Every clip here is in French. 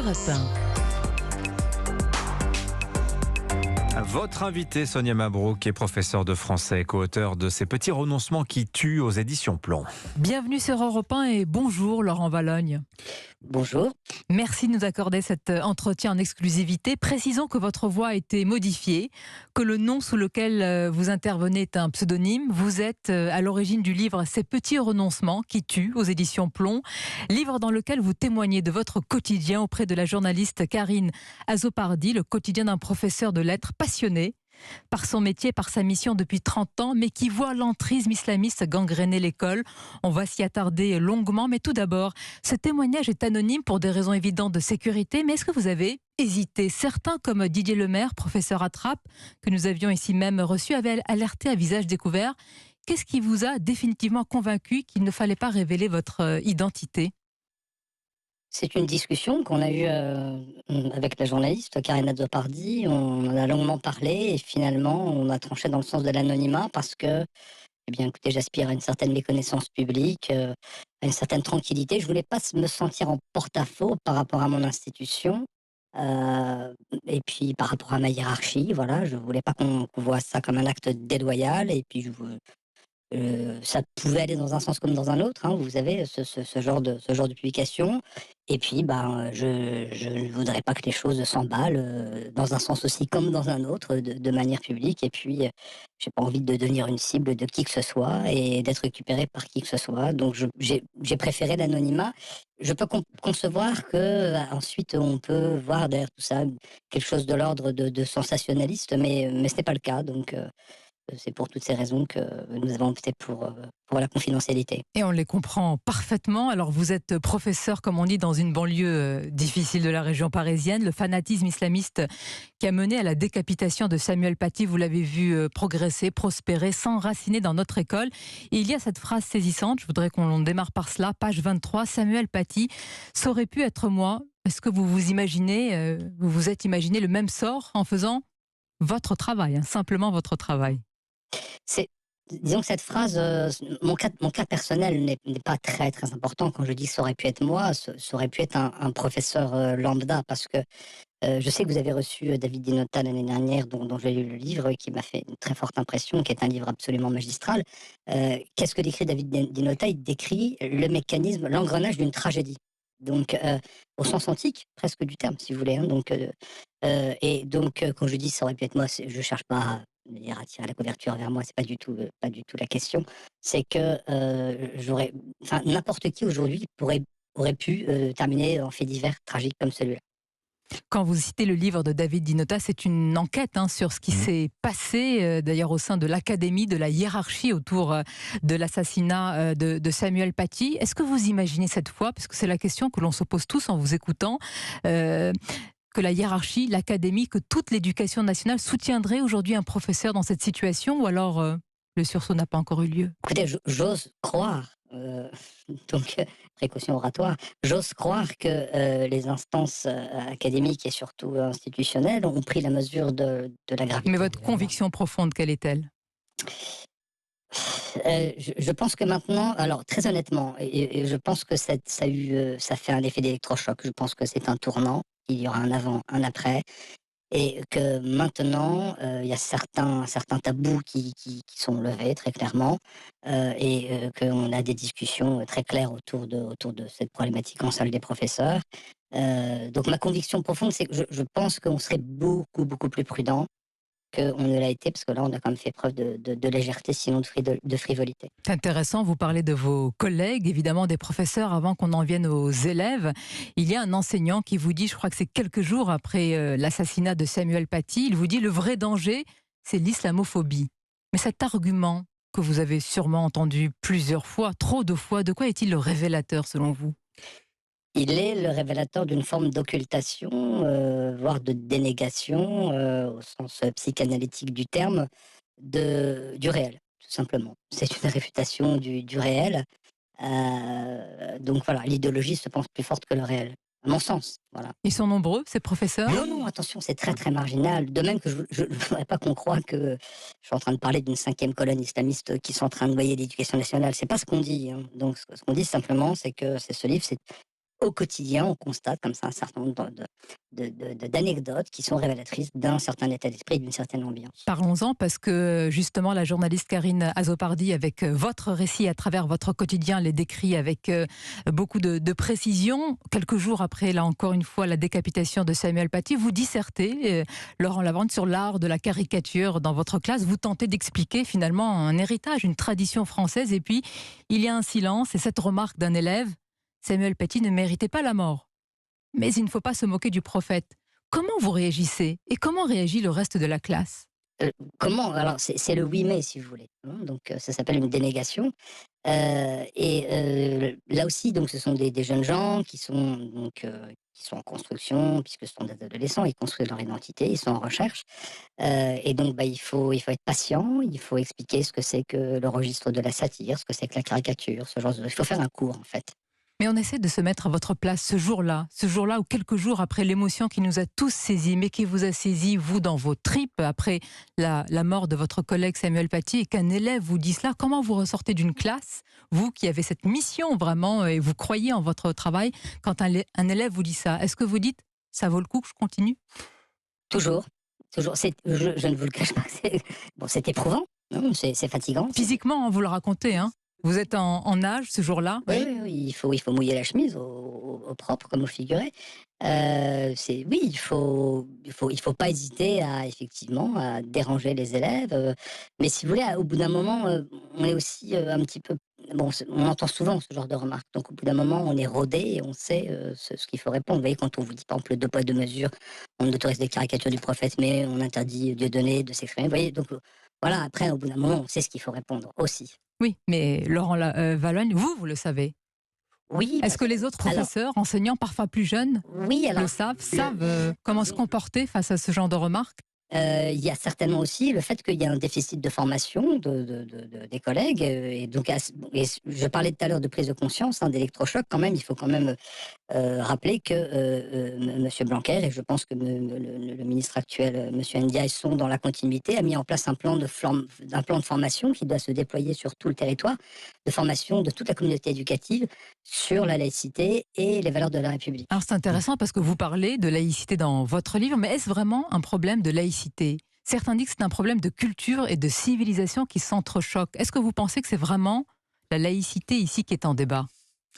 Europe 1. Votre invité, Sonia Mabrouk, est professeure de français, co-auteur de Ces petits renoncements qui tuent aux éditions Plomb. Bienvenue sur Europe 1 et bonjour Laurent Valogne. Bonjour. Merci de nous accorder cet entretien en exclusivité. Précisons que votre voix a été modifiée, que le nom sous lequel vous intervenez est un pseudonyme. Vous êtes à l'origine du livre Ces petits renoncements qui tuent aux éditions Plomb, livre dans lequel vous témoignez de votre quotidien auprès de la journaliste Karine Azopardi, le quotidien d'un professeur de lettres passionné par son métier, par sa mission depuis 30 ans, mais qui voit l'entrisme islamiste gangréner l'école. On va s'y attarder longuement, mais tout d'abord, ce témoignage est anonyme pour des raisons évidentes de sécurité, mais est-ce que vous avez hésité? Certains, comme Didier Lemaire, professeur à Trappes, que nous avions ici même reçu, avaient alerté à visage découvert. Qu'est-ce qui vous a définitivement convaincu qu'il ne fallait pas révéler votre identité? C'est une discussion qu'on a eue avec la journaliste Karine Azopardi. On en a longuement parlé et finalement on a tranché dans le sens de l'anonymat parce que, eh bien, écoutez, j'aspire à une certaine méconnaissance publique, à une certaine tranquillité. Je voulais pas me sentir en porte-à-faux par rapport à mon institution. Et puis par rapport à ma hiérarchie, voilà, je voulais pas qu'on voit ça comme un acte déloyal. Et puis ça pouvait aller dans un sens comme dans un autre, hein. Vous avez ce genre de publication. Et puis, je ne voudrais pas que les choses s'emballent dans un sens aussi comme dans un autre, de manière publique. Et puis, j'ai pas envie de devenir une cible de qui que ce soit et d'être récupéré par qui que ce soit. Donc, j'ai préféré l'anonymat. Je peux concevoir que ensuite on peut voir derrière tout ça quelque chose de l'ordre de sensationnaliste, mais ce n'est pas le cas. Donc, c'est pour toutes ces raisons que nous avons opté pour la confidentialité. Et on les comprend parfaitement. Alors vous êtes professeur, comme on dit, dans une banlieue difficile de la région parisienne. Le fanatisme islamiste qui a mené à la décapitation de Samuel Paty, vous l'avez vu progresser, prospérer, s'enraciner dans notre école. Et il y a cette phrase saisissante, je voudrais qu'on démarre par cela, page 23, Samuel Paty, ça aurait pu être moi. Est-ce que vous vous imaginez, vous vous êtes imaginé le même sort en faisant votre travail, hein, simplement votre travail? Disons que cette phrase, mon cas personnel n'est pas très très important. Quand je dis que ça aurait pu être moi, ça aurait pu être un professeur lambda, parce que je sais que vous avez reçu David Dinota l'année dernière, dont j'ai lu le livre, qui m'a fait une très forte impression, qui est un livre absolument magistral. Qu'est-ce que décrit David Dinota? Il décrit le mécanisme, l'engrenage d'une tragédie. Donc, au sens antique, presque du terme, si vous voulez, hein. Donc, quand je dis ça aurait pu être moi, je cherche pas à tirer la couverture vers moi, c'est pas du tout la question. C'est que n'importe qui aujourd'hui aurait pu terminer en fait divers tragique comme celui-là. Quand vous citez le livre de David Dinota, c'est une enquête sur ce qui s'est passé, d'ailleurs au sein de l'académie, de la hiérarchie autour de l'assassinat de Samuel Paty. Est-ce que vous imaginez cette fois, parce que c'est la question que l'on se pose tous en vous écoutant, que la hiérarchie, l'académie, que toute l'éducation nationale soutiendrait aujourd'hui un professeur dans cette situation, ou alors le sursaut n'a pas encore eu lieu? Écoutez, j'ose croire, précaution oratoire, j'ose croire que les instances académiques et surtout institutionnelles ont pris la mesure de la gravité. Mais votre conviction profonde, quelle est-elle? Je pense que maintenant, alors très honnêtement, et je pense que ça fait un effet d'électrochoc. Je pense que c'est un tournant. Il y aura un avant, un après. Et que maintenant, il y a certains tabous qui sont levés très clairement, qu'on a des discussions très claires autour de cette problématique en salle des professeurs. Donc ma conviction profonde, c'est que je pense qu'on serait beaucoup, beaucoup plus prudent qu'on ne l'a été, parce que là, on a quand même fait preuve de légèreté, sinon de frivolité. C'est intéressant, vous parlez de vos collègues, évidemment des professeurs, avant qu'on en vienne aux élèves. Il y a un enseignant qui vous dit, je crois que c'est quelques jours après l'assassinat de Samuel Paty, il vous dit le vrai danger, c'est l'islamophobie. Mais cet argument que vous avez sûrement entendu plusieurs fois, trop de fois, de quoi est-il le révélateur selon vous? Il est le révélateur d'une forme d'occultation, voire de dénégation, au sens psychanalytique du terme, du réel, tout simplement. C'est une réfutation du réel. Donc voilà, l'idéologie se pense plus forte que le réel, à mon sens. Voilà. Ils sont nombreux, ces professeurs? Non, non, attention, c'est très très marginal. De même que je ne voudrais pas qu'on croie que je suis en train de parler d'une 5e colonne islamiste qui sont en train de noyer l'éducation nationale. C'est pas ce qu'on dit, hein. Donc ce qu'on dit simplement, c'est que ce livre, c'est au quotidien, on constate comme ça un certain nombre d'anecdotes qui sont révélatrices d'un certain état d'esprit, d'une certaine ambiance. Parlons-en parce que justement la journaliste Karine Azopardi, avec votre récit à travers votre quotidien, les décrit avec beaucoup de précision. Quelques jours après, là encore une fois, la décapitation de Samuel Paty, vous dissertez, Laurent Lavande, sur l'art de la caricature dans votre classe. Vous tentez d'expliquer finalement un héritage, une tradition française. Et puis, il y a un silence et cette remarque d'un élève: Samuel Paty ne méritait pas la mort. Mais il ne faut pas se moquer du prophète. Comment vous réagissez et comment réagit le reste de la classe? Comment? Alors c'est le 8 mai si vous voulez, hein, donc ça s'appelle une dénégation, là aussi donc ce sont des jeunes gens qui sont en construction puisque ce sont des adolescents, ils construisent leur identité, ils sont en recherche, et donc il faut être patient, il faut expliquer ce que c'est que le registre de la satire, ce que c'est que la caricature, ce genre de il faut faire un cours en fait. Mais on essaie de se mettre à votre place ce jour-là ou quelques jours après l'émotion qui nous a tous saisis, mais qui vous a saisi, vous, dans vos tripes, après la mort de votre collègue Samuel Paty, et qu'un élève vous dit cela. Comment vous ressortez d'une classe, vous qui avez cette mission vraiment, et vous croyez en votre travail, quand un élève vous dit ça? Est-ce que vous dites, ça vaut le coup que je continue? Toujours, toujours, je ne vous le cache pas, c'est éprouvant, hein, c'est fatigant. Physiquement, hein, vous le racontez, hein. Vous êtes en nage ce jour-là? Oui, oui, oui, il faut mouiller la chemise au propre comme au figuré. Oui, il faut pas hésiter à effectivement à déranger les élèves, mais si vous voulez, au bout d'un moment, on est aussi, un petit peu bon, on entend souvent ce genre de remarques, donc au bout d'un moment, on est rodé et on sait, ce qu'il faut répondre. Vous voyez, quand on vous dit par exemple: «2 poids 2 mesures», on autorise des caricatures du prophète, mais on interdit Dieudonné de s'exprimer. Vous voyez? Donc, voilà, après au bout d'un moment, on sait ce qu'il faut répondre aussi. Oui, mais Laurent Valogne, vous le savez. Oui, Est-ce parce que les autres alors professeurs, enseignants, parfois plus jeunes, oui, le alors savent, le savent comment se comporter face à ce genre de remarques? Il y a certainement aussi le fait qu'il y a un déficit de formation des collègues, et donc je parlais tout à l'heure de prise de conscience, hein, d'électrochoc quand même. Il faut quand même, rappeler que, monsieur Blanquer et je pense que le ministre actuel, monsieur Ndiaye sont dans la continuité, a mis en place un plan de formation qui doit se déployer sur tout le territoire, de formation de toute la communauté éducative sur la laïcité et les valeurs de la République. Alors c'est intéressant parce que vous parlez de laïcité dans votre livre, mais est-ce vraiment un problème de laïcité? Certains disent que c'est un problème de culture et de civilisation qui s'entrechoquent. Est-ce que vous pensez que c'est vraiment la laïcité ici qui est en débat?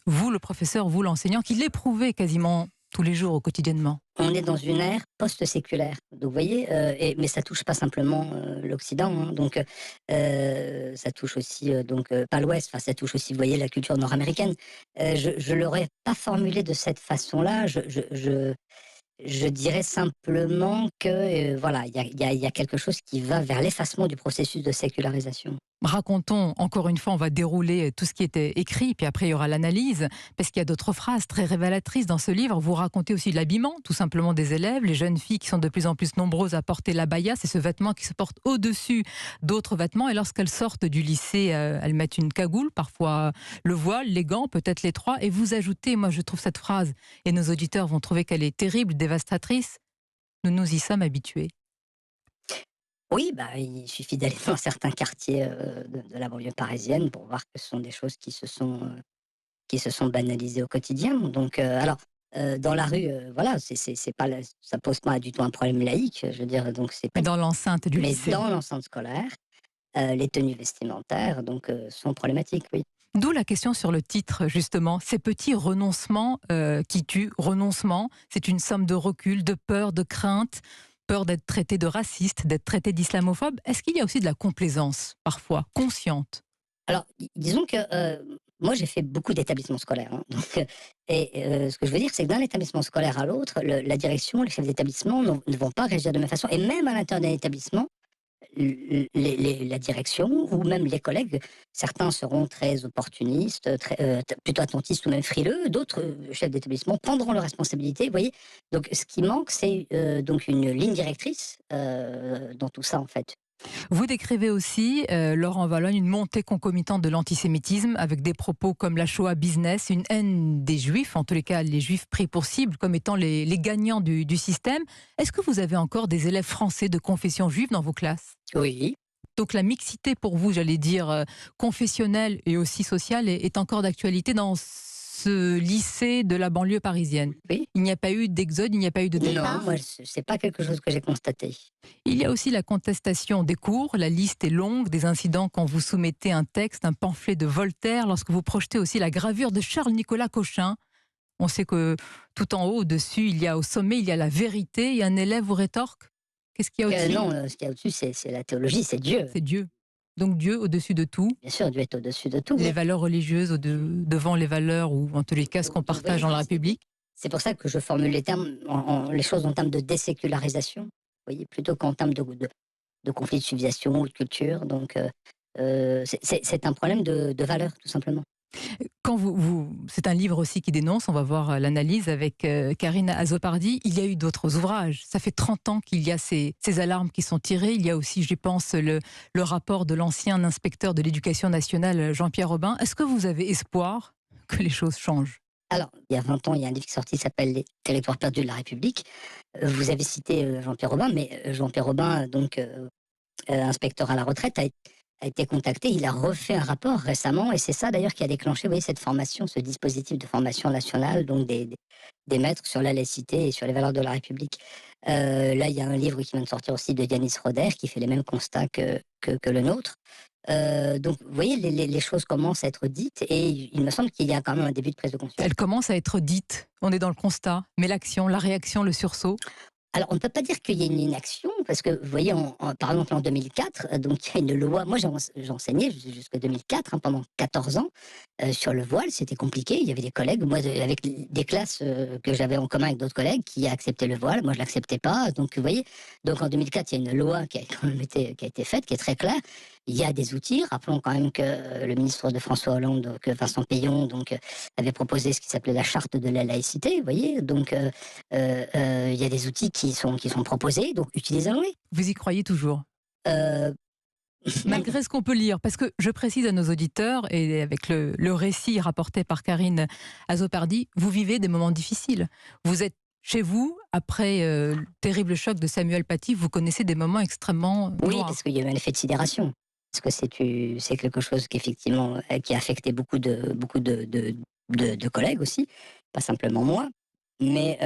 Vous, le professeur, vous, l'enseignant, qui l'éprouvez quasiment tous les jours, au quotidiennement. On est dans une ère post-séculaire. Donc vous voyez, mais ça touche pas simplement, l'Occident, hein, donc ça touche aussi, pas l'Ouest, enfin ça touche aussi, vous voyez, la culture nord-américaine. Je l'aurais pas formulé de cette façon-là. Je dirais simplement que, voilà, il y a quelque chose qui va vers l'effacement du processus de sécularisation. Racontons, encore une fois, on va dérouler tout ce qui était écrit, puis après il y aura l'analyse, parce qu'il y a d'autres phrases très révélatrices dans ce livre. Vous racontez aussi l'habillement, tout simplement, des élèves, les jeunes filles qui sont de plus en plus nombreuses à porter l'abaya, c'est ce vêtement qui se porte au-dessus d'autres vêtements, et lorsqu'elles sortent du lycée, elles mettent une cagoule, parfois le voile, les gants, peut-être les trois, et vous ajoutez, moi je trouve cette phrase, et nos auditeurs vont trouver qu'elle est terrible, dévastatrice: nous nous y sommes habitués. Oui, bah, il suffit d'aller dans certains quartiers, de la banlieue parisienne pour voir que ce sont des choses qui se sont banalisées au quotidien. Donc, alors, dans la rue, voilà, c'est pas ça pose pas du tout un problème laïque, je veux dire, donc c'est pas Mais dans l'enceinte du mais lycée. dans l'enceinte scolaire, les tenues vestimentaires donc, sont problématiques, oui. D'où la question sur le titre, justement. Ces petits renoncements qui tuent. Renoncement, c'est une somme de recul, de peur, de crainte, peur d'être traité de raciste, d'être traité d'islamophobe. Est-ce qu'il y a aussi de la complaisance, parfois, consciente? Alors, disons que, moi j'ai fait beaucoup d'établissements scolaires, hein, donc, ce que je veux dire, c'est que d'un établissement scolaire à l'autre, la direction, les chefs d'établissement ne vont pas réagir de la même façon, et même à l'intérieur d'un établissement, la direction ou même les collègues, certains seront très opportunistes, plutôt attentistes ou même frileux, d'autres, chefs d'établissement prendront leurs responsabilités, vous voyez? Donc ce qui manque, c'est, donc une ligne directrice, dans tout ça, en fait. Vous décrivez aussi, Laurent Valogne, une montée concomitante de l'antisémitisme avec des propos comme la Shoah business, une haine des juifs, en tous les cas les juifs pris pour cible comme étant les gagnants du système. Est-ce que vous avez encore des élèves français de confession juive dans vos classes? Oui. Donc la mixité pour vous, j'allais dire, confessionnelle et aussi sociale est encore d'actualité dans ce lycée de la banlieue parisienne. Oui. Il n'y a pas eu d'exode, il n'y a pas eu de Non, départ. moi, c'est pas quelque chose que j'ai constaté. Il y a aussi la contestation des cours. La liste est longue des incidents quand vous soumettez un texte, un pamphlet de Voltaire, lorsque vous projetez aussi la gravure de Charles-Nicolas Cochin. On sait que tout en haut, au-dessus, au sommet, il y a la vérité et un élève vous rétorque. Qu'est-ce qu'il y a au-dessus? Non, ce qu'il y a au-dessus, c'est la théologie, c'est Dieu. C'est Dieu. Donc Dieu au-dessus de tout. Bien sûr, Dieu est au-dessus de tout. Les valeurs religieuses devant les valeurs, ou en tous les cas ce qu'on partage dans la République. C'est pour ça que je formule les termes, les choses en termes de désécularisation, vous voyez, plutôt qu'en termes de conflit de civilisation ou de culture. Donc, c'est un problème de valeur, tout simplement. Quand c'est un livre aussi qui dénonce, on va voir l'analyse avec Karine Azopardi. Il y a eu d'autres ouvrages. Ça fait 30 ans qu'il y a ces alarmes qui sont tirées. Il y a aussi, je pense, le rapport de l'ancien inspecteur de l'éducation nationale, Jean-Pierre Robin. Est-ce que vous avez espoir que les choses changent? Alors, il y a 20 ans, il y a un livre qui est sorti qui s'appelle Les territoires perdus de la République. Vous avez cité Jean-Pierre Robin, mais Jean-Pierre Robin, donc inspecteur à la retraite, a été contacté. Il a refait un rapport récemment, et c'est ça d'ailleurs qui a déclenché, vous voyez, cette formation, ce dispositif de formation nationale, donc des maîtres sur la laïcité et sur les valeurs de la République. Là, il y a un livre qui vient de sortir aussi de Yanis Roder, qui fait les mêmes constats que le nôtre. Donc, vous voyez, les choses commencent à être dites, et il me semble qu'il y a quand même un début de prise de conscience. Elles commencent à être dites. On est dans le constat, mais l'action, la réaction, le sursaut. Alors, on ne peut pas dire qu'il y ait une inaction, parce que, vous voyez, par exemple, en 2004, donc, il y a une loi. Moi, j'enseignais jusqu'en 2004, pendant 14 ans, sur le voile. C'était compliqué. Il y avait des collègues, moi, avec des classes que j'avais en commun avec d'autres collègues, qui acceptaient le voile. Moi, je ne l'acceptais pas. Donc, vous voyez, donc en 2004, il y a une loi qui a été faite, qui est très claire. Il y a des outils. Rappelons quand même que le ministre de François Hollande, que Vincent Payon, donc, avait proposé ce qui s'appelait la charte de la laïcité. Vous voyez, donc il y a des outils qui sont proposés, donc utilisons-les. Vous y croyez toujours? Euh, Malgré ce qu'on peut lire, parce que je précise à nos auditeurs, et avec le récit rapporté par Karine Azopardi, vous vivez des moments difficiles. Vous êtes chez vous, après le terrible choc de Samuel Paty, vous connaissez des moments extrêmement Oui, noirs. parce qu'il y a eu un effet de sidération. Parce que c'est quelque chose qui a affecté beaucoup de collègues aussi, pas simplement moi. Mais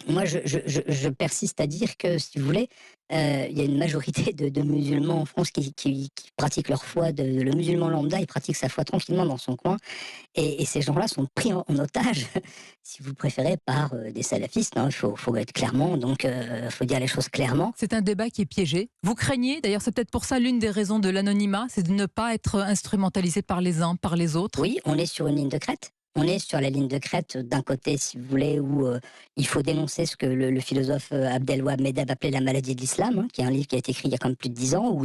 moi, je persiste à dire que, si vous voulez, il y a une majorité de musulmans en France qui pratiquent leur foi. Le musulman lambda, il pratique sa foi tranquillement dans son coin. Et ces gens-là sont pris en otage, si vous préférez, par des salafistes. Il faut être clairement, donc il faut dire les choses clairement. C'est un débat qui est piégé. Vous craignez, d'ailleurs c'est peut-être pour ça l'une des raisons de l'anonymat, c'est de ne pas être instrumentalisé par les uns, par les autres. Oui, on est sur une ligne de crête. On est sur la ligne de crête d'un côté, si vous voulez, où il faut dénoncer ce que le philosophe Abdelwahab Medeb appelait la maladie de l'islam, qui est un livre qui a été écrit il y a quand même plus de 10 ans,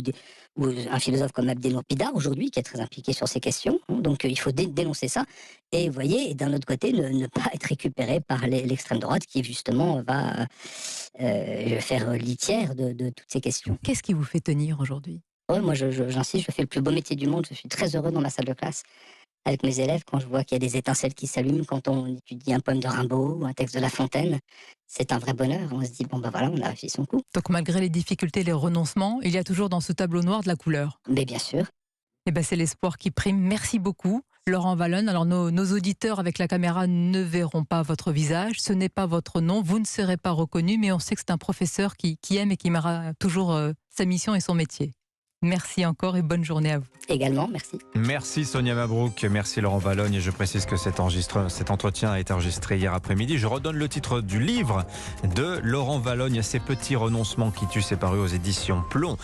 ou un philosophe comme Abdelnour Pidar, aujourd'hui, qui est très impliqué sur ces questions. Donc il faut dénoncer ça. Et vous voyez, et d'un autre côté, ne pas être récupéré par l'extrême droite, qui justement va faire litière de toutes ces questions. Qu'est-ce qui vous fait tenir aujourd'hui? Ouais, moi, j'insiste, je fais le plus beau métier du monde. Je suis très heureux dans ma salle de classe avec mes élèves, quand je vois qu'il y a des étincelles qui s'allument, quand on étudie un poème de Rimbaud ou un texte de La Fontaine, c'est un vrai bonheur. On se dit, bon, voilà, on a réussi son coup. Donc malgré les difficultés, les renoncements, il y a toujours dans ce tableau noir de la couleur. Mais bien sûr. Eh ben, c'est l'espoir qui prime. Merci beaucoup, Laurent Vallone. Alors nos auditeurs avec la caméra ne verront pas votre visage, ce n'est pas votre nom, vous ne serez pas reconnu, mais on sait que c'est un professeur qui aime et qui aimera toujours sa mission et son métier. Merci encore et bonne journée à vous. Également, merci. Merci Sonia Mabrouk, merci Laurent Vallone. Et je précise que cet entretien a été enregistré hier après-midi. Je redonne le titre du livre de Laurent Vallone, Ces petits renoncements qui tuent, c'est paru aux éditions Plomb.